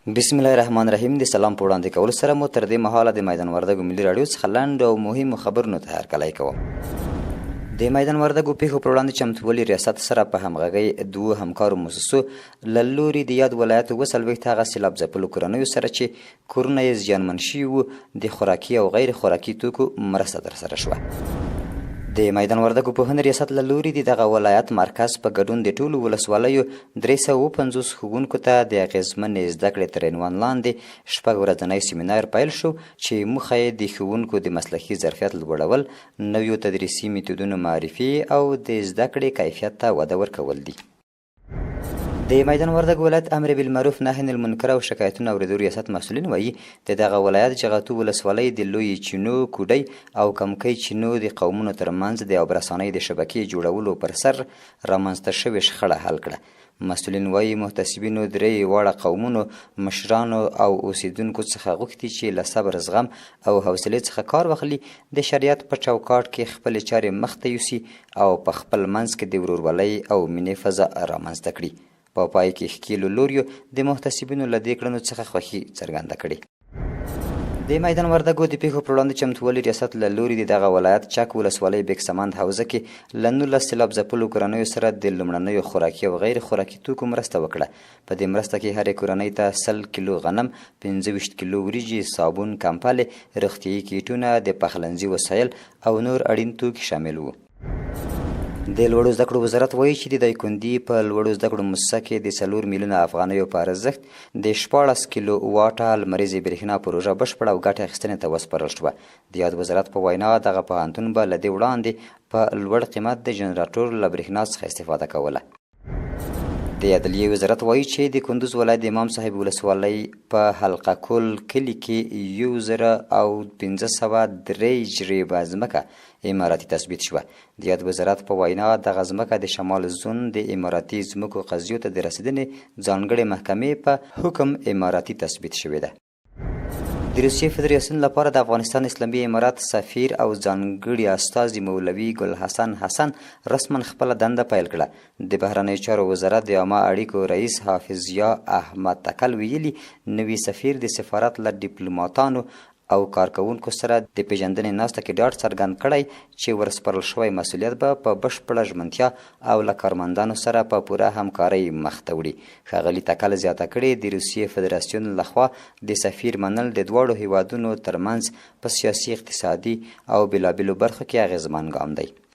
بسم الله الرحمن الرحیم. د سلام په وړاندې کولو سره مو تر دې مهاله د میدان وردګو ملي راډیو څخه لنډ او مهمو خبرونو ته هرکلی کوم. د میدان وردګو پیښو پر وړاندې چمتووالي ریاست سره په همغږۍ دوو همکارو مؤسسو له لوري د یاد ولایت 40 هغه سیلاب ځپلو کورنیو سره چې کورونه یې زیانمن شوي وو د خوراکي او غیر خوراکي توکو مرسته ترسره شوه. د میدان وردګو پوهنې ریاست له لوري د دغه ولایت مرکز په ګډون د ټولو ولسوالیو 350 ښوونکو ته د اغیزمنې زده کړې تر عنوان لاندې 6 ورځنی سیمینار پیل شو چې موخه یې د ښوونکو د مسلکي ظرفیت لوړول، نویو تدریسي میتودونو معرفي او د زده کړې کیفیت ته وده ورکول دي. د میدان وردګ ولایت امر بالمعروف نهی عن المنکر او شکایتونو اوریدو ریاست مسؤلین وایي د دغه ولایت جغتو ولسوالۍ د لوی چینو، کوډۍ او کمکۍ چینو د قومونو ترمنځ د آبرسانۍ د شبکې جوړولو پر سر رامنځته شوې شخړه حل کړه. مسؤلین وایي محتسبینو درې واړه قومونو مشرانو او اوسیدونکو څخه غوښتي چې له صبر، زغم او حوصلې څخه کار واخلي، د شریعت په چوکاټ کې خپلې چارې مخته یوسي او په خپل منځ کې د ورورولۍ او مینې فضا رامنځته کړي. په پای کې ښکیلو لوریو د محتسبینو له دې کړنو څخه خوښي څرګنده کړې. د میدان وردګو د پیښو پر وړاندې چمتووالي ریاست له لوري د دغه ولایت چک ولسوالۍ بیګ سمند حوزه کې له 19 سیلاب ځپلو کورنیو سره د لومړنیو خوراکي او غیر خوراکي توکو مرسته وکړه. په دې مرسته کې هرې کورنۍ ته 100 کیلو غنم، 25 کیلو وریجې، صابون، کمپلې، روغتیایي کیټونه، د پخلنځي وسایل او نور اړین توکي شامل وو. د لوړو زده کړو وزارت وایي چې د دایکندي په لوړو زده کړو مؤسسه کې د 4 میلیونه افغانیو په ارزښت د 14 کیلو واټه لمریزې برېښنا پروژه بشپړه او ګټې اخیستنې ته وسپارل شوه. د یاد وزارت په وینا دغه پوهنتون به له دې وړاندې په لوړ قیمت د جنراتور له برېښنا څخه استفاده کوله. د عدلیې وزارت وایي چې د کندوز ولایت د امام صاحب ولسوالۍ په حلقه کل کلي کې 1503 جریبه ځمکه اماراتي تثبیت شوه. د یاد وزارت په وینا دغه ځمکه د شمال زون د اماراتي ځمکو قضیو ته د رسیدنې ځانګړې محکمې په حکم اماراتي تثبیت شوې ده. د روسیې فدراسیون لپاره د افغانستان اسلامي امارات سفیر او ځانګړي استازي مولوي ګل حسن رسما خپله دنده پیل کړه. د بهرنیو چارو وزارت د عامه اړیکو رئیس حافظ ضیا احمد تکل ویلي نوي سفیر د سفارت له ډیپلوماتانو او کارکوونکو سره د پیژندنې ناسته کې ډاډ څرګند کړی چې ورسپارل شوی مسؤلیت به په بشپړه ژمنتیا او له کارمندانو سره په پوره همکارۍ مخته وړي. ښاغلي تکل زیاته کړې د روسیې فدراسیون لخوا د سفیر منل د دواړو هیوادونو ترمنځ په سیاسي، اقتصادي او بېلابېلو برخو کې اغیزمن ګام دی.